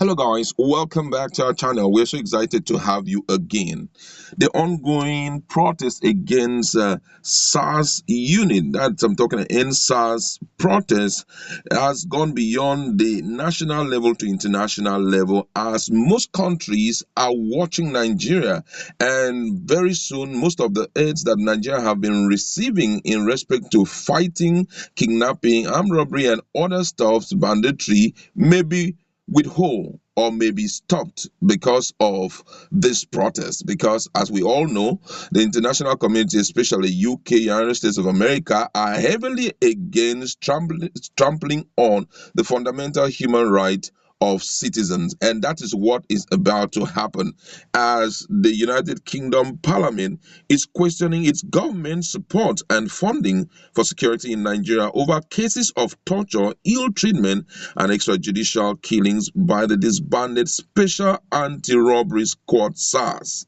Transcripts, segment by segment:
Hello guys, welcome back to our channel. We're so excited to have you again. The ongoing protest against SARS unit, that I'm talking in SARS protest, has gone beyond the national level to international level as most countries are watching Nigeria, and very soon most of the aids that Nigeria have been receiving in respect to fighting kidnapping, armed robbery and other stuffs, banditry, may be withhold or maybe stopped because of this protest. Because as we all know, the international community, especially UK, United States of America, are heavily against trampling on the fundamental human right of citizens, and that is what is about to happen as the United Kingdom Parliament is questioning its government support and funding for security in Nigeria over cases of torture, ill treatment and extrajudicial killings by the disbanded Special Anti-Robbery Squad SARS.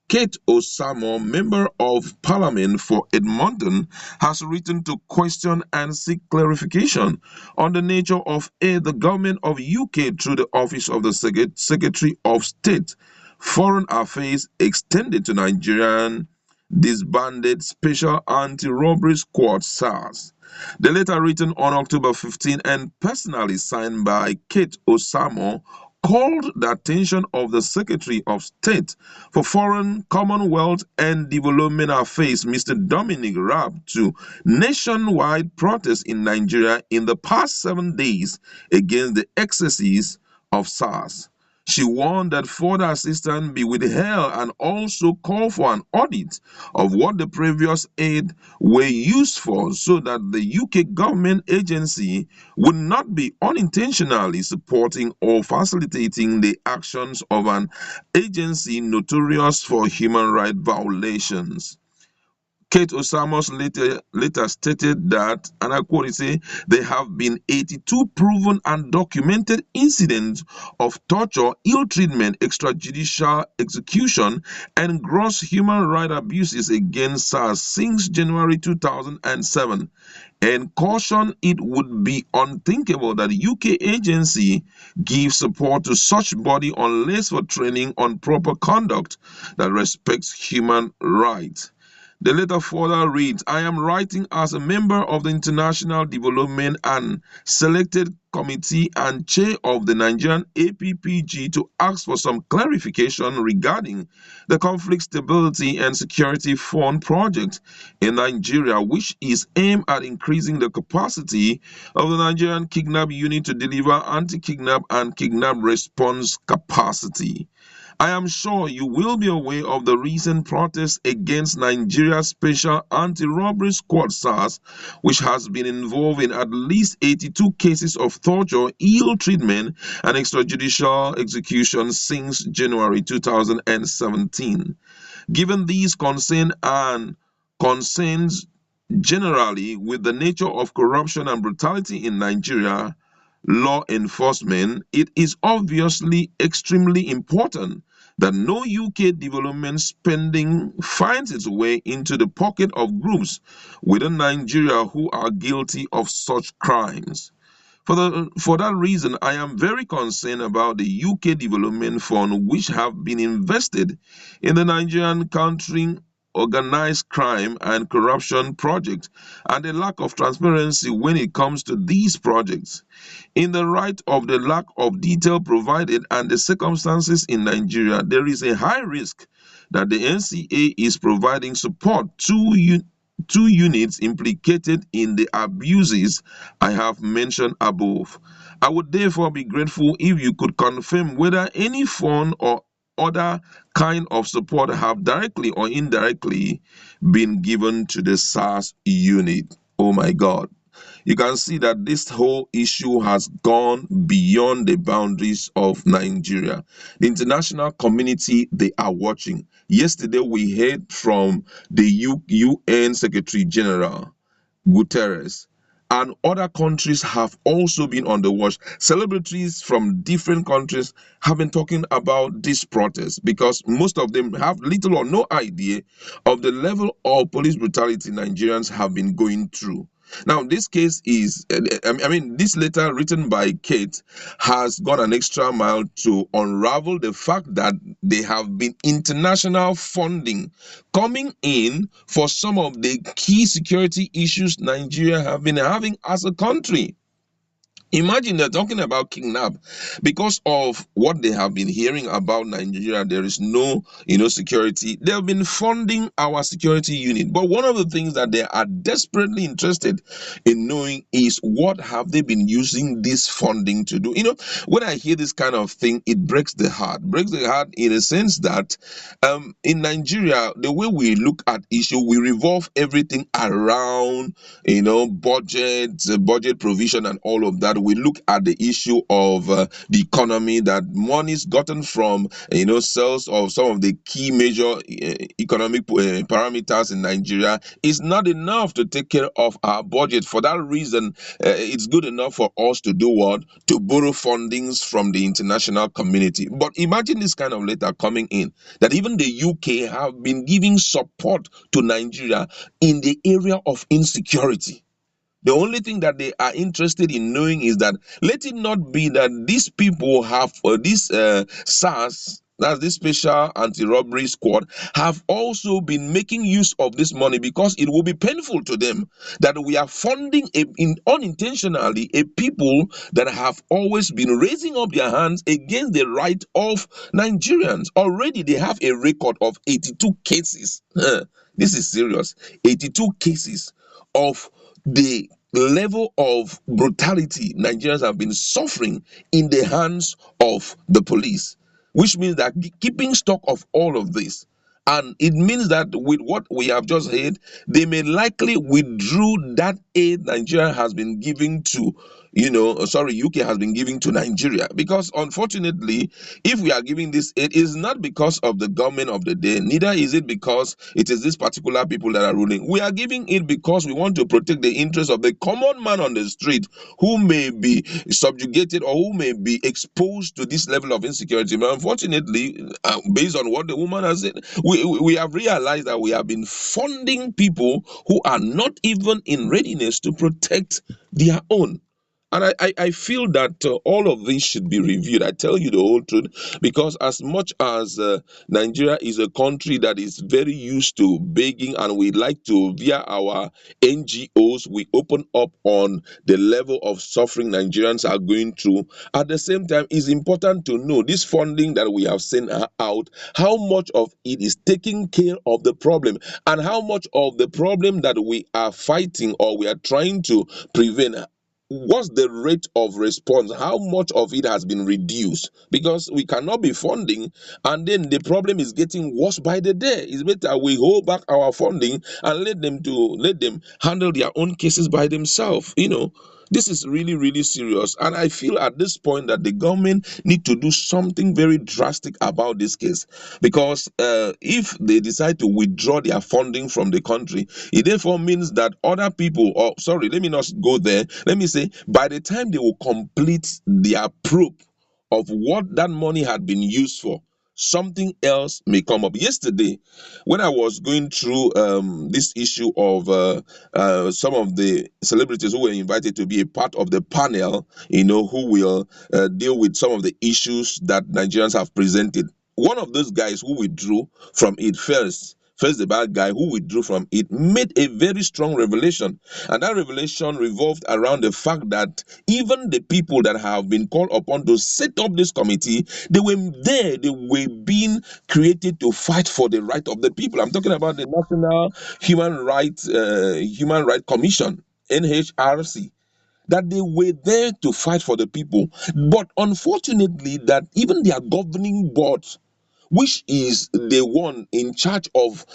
Kate Osamor, Member of Parliament for Edmonton, has written to question and seek clarification on the nature of the government of UK through the Office of the Secretary of State, Foreign Affairs extended to Nigerian disbanded Special Anti-Robbery Squad SARS. The letter, written on October 15 and personally signed by Kate Osamor, called the attention of the Secretary of State for Foreign, Commonwealth and Development Affairs, Mr. Dominic Raab, to nationwide protests in Nigeria in the past 7 days against the excesses of SARS. She warned that further assistance be withheld and also called for an audit of what the previous aid were used for so that the UK government agency would not be unintentionally supporting or facilitating the actions of an agency notorious for human rights violations. Kate Osamo's later stated that, and I quote, it say, there have been 82 proven and documented incidents of torture, ill treatment, extrajudicial execution, and gross human rights abuses against SARS since January 2007, and cautioned it would be unthinkable that the UK agency gives support to such body unless for training on proper conduct that respects human rights. The letter further reads, I am writing as a member of the International Development and Selected Committee and chair of the Nigerian APPG to ask for some clarification regarding the Conflict Stability and Security Fund project in Nigeria, which is aimed at increasing the capacity of the Nigerian Kidnap Unit to deliver anti-kidnap and kidnap response capacity. I am sure you will be aware of the recent protests against Nigeria's Special Anti-Robbery Squad SARS, which has been involved in at least 82 cases of torture, ill treatment, and extrajudicial execution since January 2017. Given these concerns generally with the nature of corruption and brutality in Nigeria law enforcement, it is obviously extremely important that no UK development spending finds its way into the pocket of groups within Nigeria who are guilty of such crimes. For that reason, I am very concerned about the UK Development Fund, which have been invested in the Nigerian countering organized crime and corruption project, and the lack of transparency when it comes to these projects. In the light of the lack of detail provided and the circumstances in Nigeria, there is a high risk that the NCA is providing support to two units implicated in the abuses I have mentioned above. I would therefore be grateful if you could confirm whether any fund or other kind of support have directly or indirectly been given to the SARS unit. Oh my God. You can see that this whole issue has gone beyond the boundaries of Nigeria. The international community, they are watching. Yesterday, we heard from the UN Secretary General, Guterres, and other countries have also been on the watch. Celebrities from different countries have been talking about this protest because most of them have little or no idea of the level of police brutality Nigerians have been going through. Now, this case is, this letter written by Kate has gone an extra mile to unravel the fact that there have been international funding coming in for some of the key security issues Nigeria have been having as a country. Imagine they're talking about kidnap because of what they have been hearing about Nigeria. There is no, security. They have been funding our security unit. But one of the things that they are desperately interested in knowing is what have they been using this funding to do. When I hear this kind of thing, it breaks the heart. Breaks the heart in a sense that in Nigeria, the way we look at issue, we revolve everything around budget provision and all of that. We look at the issue of the economy, that monies gotten from sales of some of the key major economic parameters in Nigeria is not enough to take care of our budget. For that reason, it's good enough for us to do what? To borrow fundings from the international community. But imagine this kind of letter coming in, that even the UK have been giving support to Nigeria in the area of insecurity. The only thing that they are interested in knowing is that let it not be that these people have this SARS, that's this special anti-robbery squad, have also been making use of this money, because it will be painful to them that we are funding unintentionally a people that have always been raising up their hands against the right of Nigerians. Already they have a record of 82 cases. This is serious. 82 cases of the level of brutality Nigerians have been suffering in the hands of the police, which means that keeping stock of all of this, and it means that with what we have just heard, they may likely withdraw that aid Nigeria has been giving to, UK has been giving to Nigeria. Because unfortunately, if we are giving this aid, it's not because of the government of the day, neither is it because it is these particular people that are ruling. We are giving it because we want to protect the interests of the common man on the street, who may be subjugated or who may be exposed to this level of insecurity. But unfortunately, based on what the woman has said, we have realized that we have been funding people who are not even in readiness to protect their own. And I feel that all of this should be reviewed. I tell you the whole truth, because as much as Nigeria is a country that is very used to begging, and we like to, via our NGOs, we open up on the level of suffering Nigerians are going through. At the same time, it's important to know this funding that we have sent out, how much of it is taking care of the problem, and how much of the problem that we are fighting or we are trying to prevent, what's the rate of response, how much of it has been reduced, because we cannot be funding and then the problem is getting worse by the day. It's better we hold back our funding and let them handle their own cases by themselves. This is really, really serious, and I feel at this point that the government need to do something very drastic about this case, because if they decide to withdraw their funding from the country, it therefore means that other people, or sorry, let me not go there, let me say, by the time they will complete their probe of what that money had been used for, something else may come up. Yesterday, when I was going through this issue of some of the celebrities who were invited to be a part of the panel, who will deal with some of the issues that Nigerians have presented, one of those guys who withdrew from it first the bad guy who withdrew from it made a very strong revelation. And that revelation revolved around the fact that even the people that have been called upon to set up this committee, they were being created to fight for the right of the people. I'm talking about the National Human Rights Commission, NHRC, that they were there to fight for the people. But unfortunately, that even their governing board, which is the one in charge of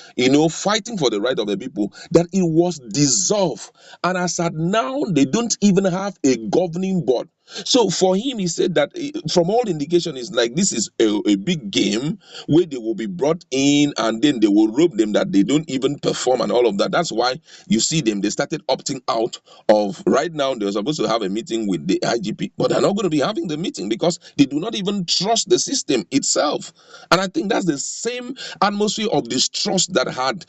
fighting for the right of the people, that it was dissolved. And as at now, they don't even have a governing board. So for him, he said that from all indication, it's like this is a big game where they will be brought in and then they will rope them that they don't even perform and all of that. That's why you see them, they started opting out of. Right now they're supposed to have a meeting with the IGP, but they're not going to be having the meeting because they do not even trust the system itself. And I think that's the same atmosphere of distrust that had,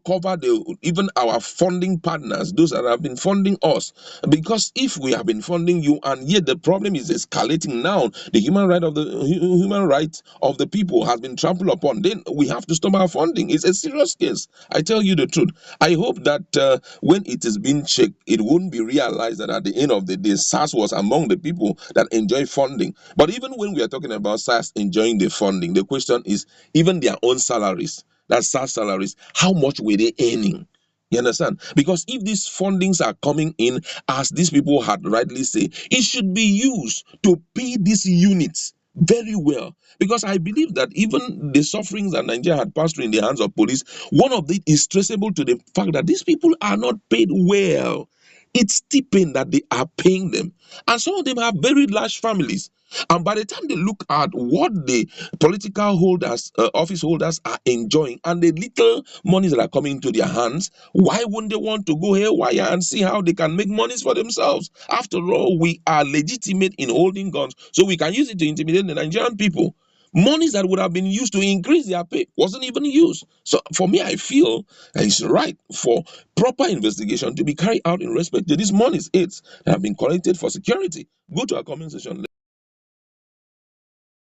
covered even our funding partners, those that have been funding us. Because if we have been funding you and yet the problem is escalating now, the human right of the people has been trampled upon, then we have to stop our funding. It's a serious case. I tell you the truth. I hope that when it is being checked, it won't be realized that at the end of the day, SARS was among the people that enjoy funding. But even when we are talking about SARS enjoying the funding, the question is even their own salaries, that's SARS salaries, how much were they earning? You understand? Because if these fundings are coming in, as these people had rightly said, it should be used to pay these units very well. Because I believe that even the sufferings that Nigeria had passed through in the hands of police, one of it is traceable to the fact that these people are not paid well. It's stipend that they are paying them. And some of them have very large families. And by the time they look at what the political holders, office holders are enjoying and the little monies that are coming into their hands, why wouldn't they want to go haywire and see how they can make monies for themselves? After all, we are legitimate in holding guns, so we can use it to intimidate the Nigerian people. Monies that would have been used to increase their pay wasn't even used. So for me, I feel that it's right for proper investigation to be carried out in respect to these monies aids that have been collected for security. Go to our comment section.